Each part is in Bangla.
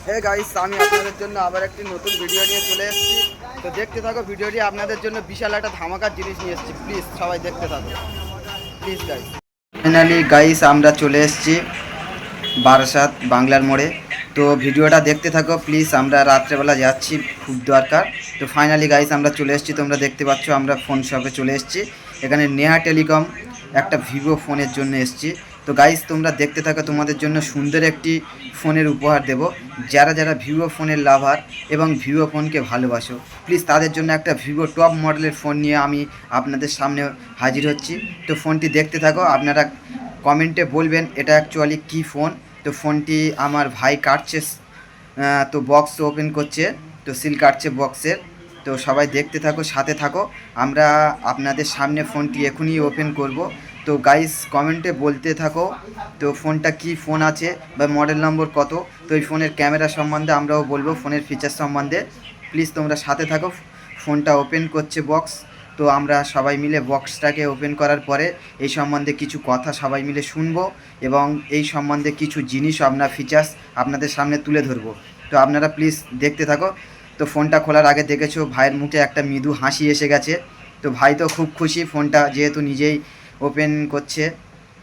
হে গাইস, আমি আপনাদের জন্য আবার একটি নতুন ভিডিও নিয়ে চলে এসেছি। তো দেখতে থাকো ভিডিওটি, আপনাদের জন্য বিশাল একটা ধামাকার জিনিস নিয়ে এসেছি। প্লিজ সবাই দেখতে থাকো, প্লিজ গাইস। ফাইনালি গাইস, আমরা চলে এসেছি বারাসাত বাংলার মোড়ে। তো ভিডিওটা দেখতে থাকো প্লিজ। আমরা রাত্রেবেলা যাচ্ছি, খুব দরকার। তো ফাইনালি গাইস আমরা চলে এসেছি, তোমরা দেখতে পাচ্ছ আমরা ফোন শপে চলে এসেছি। এখানে নেহা টেলিকম একটা ভিভো ফোনের জন্য এসেছি। তো গাইস তোমরা দেখতে থাকো, তোমাদের জন্য সুন্দর একটি ফোনের উপহার দেব। যারা যারা ভিভো ফোনের লাভার এবং ভিভো ফোনকে ভালোবাসো, প্লিজ তাদের জন্য একটা ভিভো টপ মডেলের ফোন নিয়ে আমি আপনাদের সামনে হাজির হচ্ছি। তো ফোনটি দেখতে থাকো, আপনারা কমেন্টে বলবেন এটা অ্যাকচুয়ালি কী ফোন। তো ফোনটি আমার ভাই কাটছে, তো বক্স ওপেন করছে, তো সিল কাটছে বক্সের। তো সবাই দেখতে থাকো, সাথে থাকো। আমরা আপনাদের সামনে ফোনটি এখনই ওপেন করব। তো গাইস কমেন্টে বলতে থাকো তো ফোনটা কি ফোন আছে বা মডেল নম্বর কত। তো এই ফোনের ক্যামেরা সম্বন্ধে আমরাও বলবো, ফোনের ফিচার্স সম্বন্ধে। প্লিজ তোমরা সাথে থাকো। ফোনটা ওপেন করছে বক্স। তো আমরা সবাই মিলে বক্সটাকে ওপেন করার পরে এই সম্বন্ধে কিছু কথা সবাই মিলে শুনবো এবং এই সম্বন্ধে কিছু জিনিস আপনার ফিচার্স আপনাদের সামনে তুলে ধরবো। তো আপনারা প্লিজ দেখতে থাকো। তো ফোনটা খোলার আগে দেখেছো ভাইয়ের মুখে একটা মৃদু হাসি এসে গেছে। তো ভাই তো খুব খুশি ফোনটা যেহেতু নিজেই ওপেন করছে।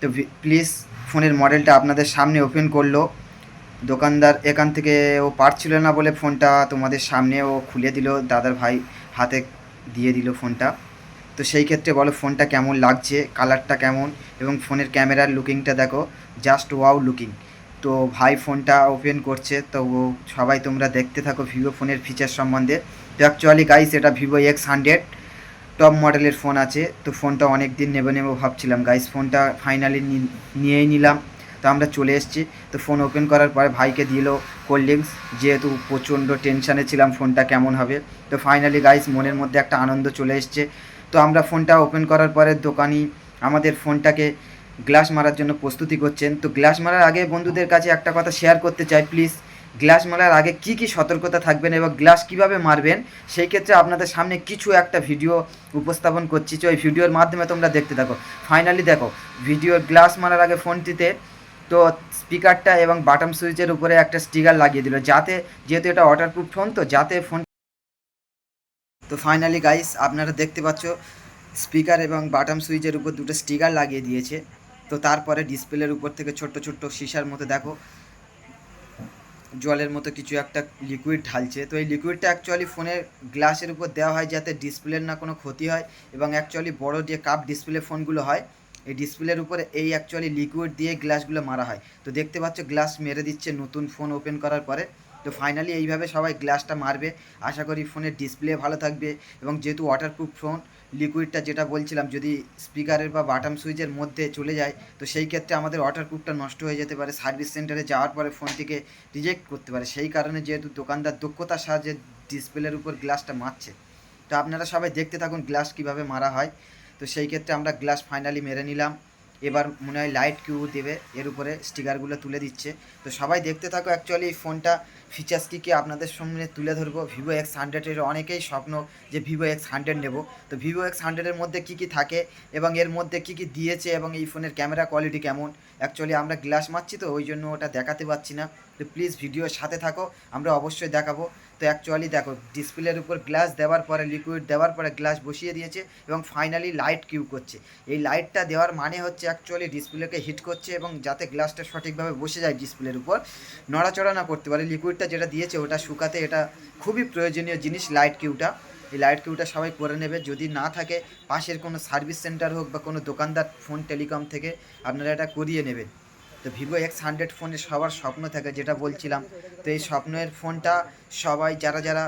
তো প্লিজ ফোনের মডেলটা আপনাদের সামনে ওপেন করলো। দোকানদার এখান থেকে ও পারছিল না বলে ফোনটা তোমাদের সামনে ও খুলে দিল, দাদার ভাই হাতে দিয়ে দিল ফোনটা। তো সেই ক্ষেত্রে বলো ফোনটা কেমন লাগছে, কালারটা কেমন এবং ফোনের ক্যামেরার লুকিংটা দেখো, জাস্ট ওয়াও লুকিং। তো ভাই ফোনটা ওপেন করছে, তো সবাই তোমরা দেখতে থাকো ভিভো ফোনের ফিচার সম্বন্ধে। তো অ্যাকচুয়ালি গাইস এটা ভিভো X100 টপ মডেলের ফোন আছে। তো ফোনটা অনেক দিন নেবো ভাবছিলাম গাইস, ফোনটা ফাইনালি নিয়েই নিলাম। তো আমরা চলে এসেছি। তো ফোন ওপেন করার পরে ভাইকে দিল কোল্ড ড্রিঙ্কস, যেহেতু প্রচণ্ড টেনশানে ছিলাম ফোনটা কেমন হবে। তো ফাইনালি গাইস মনের মধ্যে একটা আনন্দ চলে এসছে। তো আমরা ফোনটা ওপেন করার পরে দোকানি আমাদের ফোনটাকে গ্লাস মারার জন্য প্রস্তুতি করছেন। তো গ্লাস মারার আগে বন্ধুদের কাছে একটা কথা শেয়ার করতে চাই, প্লিজ গ্লাস মারার আগে কি কি সতর্কতা থাকবেন এবং গ্লাস কিভাবে মারবেন, সেই ক্ষেত্রে আপনাদের সামনে কিছু একটা ভিডিও উপস্থাপন করছি। তো এই ভিডিওর মাধ্যমে তোমরা দেখতে থাকো। ফাইনালি দেখো ভিডিওর গ্লাস মারার আগে ফোনটিতে তো স্পিকারটা এবং বাটন সুইচের উপরে একটা স্টিকার লাগিয়ে দিল, যাতে যেহেতু এটা ওয়াটারপ্রুফ ফোন, তো যাতে ফোন। তো ফাইনালি গাইস আপনারা দেখতে পাচ্ছ স্পিকার এবং বাটন সুইচের উপর দুটো স্টিকার লাগিয়ে দিয়েছে। তো তারপরে ডিসপ্লের উপর থেকে ছোট্ট ছোট্ট সিসার মতো দেখো জলের মতো কিছু একটা লিকুইড ঢালছে। তো এই লিকুইডটা অ্যাকচুয়ালি ফোনের গ্লাসের উপর দেওয়া হয় যাতে ডিসপ্লের না কোনো ক্ষতি হয়, এবং অ্যাকচুয়ালি বড় যে কাপ ডিসপ্লে ফোনগুলো হয় এই ডিসপ্লের উপরে এই অ্যাকচুয়ালি লিকুইড দিয়ে গ্লাসগুলো মারা হয়। তো দেখতে পাচ্ছ গ্লাস মেরে দিচ্ছে নতুন ফোন ওপেন করার পরে। তো ফাইনালি এইভাবে সবাই গ্লাসটা মারবে, আশা করি ফোনের ডিসপ্লে ভালো থাকবে। এবং যেহেতু ওয়াটারপ্রুফ ফোন, লিকুইডটা যেটা বলছিলাম যদি স্পিকারের বা বাটন সুইচের মধ্যে চলে যায়, তো সেই ক্ষেত্রে আমাদের ওয়াটারপ্রুফটা নষ্ট হয়ে যেতে পারে, সার্ভিস সেন্টারে যাওয়ার পরে ফোনটিকে রিজেক্ট করতে পারে। সেই কারণে যেহেতু দোকানদার দক্ষতার সাহায্যে ডিসপ্লের উপর গ্লাসটা মারছে। তো আপনারা সবাই দেখতে থাকুন গ্লাস কীভাবে মারা হয়। তো সেই ক্ষেত্রে আমরা গ্লাস ফাইনালি মেরে নিলাম। এবার মনে হয় লাইট কিউ দেবে, এর উপরে স্টিকারগুলো তুলে দিচ্ছে। তো সবাই দেখতে থাকো। অ্যাকচুয়ালি এই ফোনটা ফিচার্স কী কী আপনাদের সামনে তুলে ধরবো। ভিভো X100-এর অনেকেই স্বপ্ন যে ভিভো X100 নেব। তো ভিভো X100-এর মধ্যে কী কী থাকে এবং এর মধ্যে কী কী দিয়েছে এবং এই ফোনের ক্যামেরা কোয়ালিটি কেমন। অ্যাকচুয়ালি আমরা গ্লাস মারছি তো ওই জন্য ওটা দেখাতে পারছি না। তো প্লিজ ভিডিওর সাথে থাকো, আমরা অবশ্যই দেখাবো। তো অ্যাকচুয়ালি দেখো ডিসপ্লের উপর গ্লাস দেওয়ার পরে লিকুইড দেওয়ার পরে গ্লাস বসিয়ে দিয়েছে এবং ফাইনালি লাইট কিউ করছে। এই লাইটটা দেওয়ার মানে হচ্ছে অ্যাকচুয়ালি ডিসপ্লেকে হিট করছে এবং যাতে গ্লাসটা সঠিকভাবে বসে যায় ডিসপ্লের উপর, নড়াচড়া না করতে পারে। লিকুইডটা যেটা দিয়েছে ওটা শুকাতে এটা খুবই প্রয়োজনীয় জিনিস লাইট কিউটা। এই লাইট কিউটা সবাই করে নেবে, যদি না থাকে পাশের কোনো সার্ভিস সেন্টার হোক বা কোনো দোকানদার ফোন টেলিকম থেকে আপনারা এটা করিয়ে নেবেন। তো ভিভো X100 ফোনে সবার স্বপ্ন থাকে, যেটা বলছিলাম। তো এই স্বপ্নের ফোনটা সবাই যারা যারা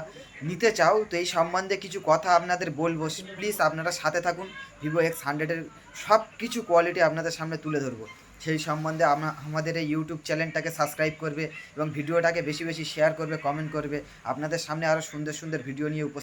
নিতে চাও, তো এই সম্বন্ধে কিছু কথা আপনাদের বলবো, প্লিজ আপনারা সাথে থাকুন। ভিভো X100-এর সব কিছু কোয়ালিটি আপনাদের সামনে তুলে ধরবো। সেই সম্বন্ধে আমাদের এই ইউটিউব চ্যানেলটাকে সাবস্ক্রাইব করবে এবং ভিডিওটাকে বেশি বেশি শেয়ার করবে, কমেন্ট করবে। আপনাদের সামনে আরও সুন্দর সুন্দর ভিডিও নিয়ে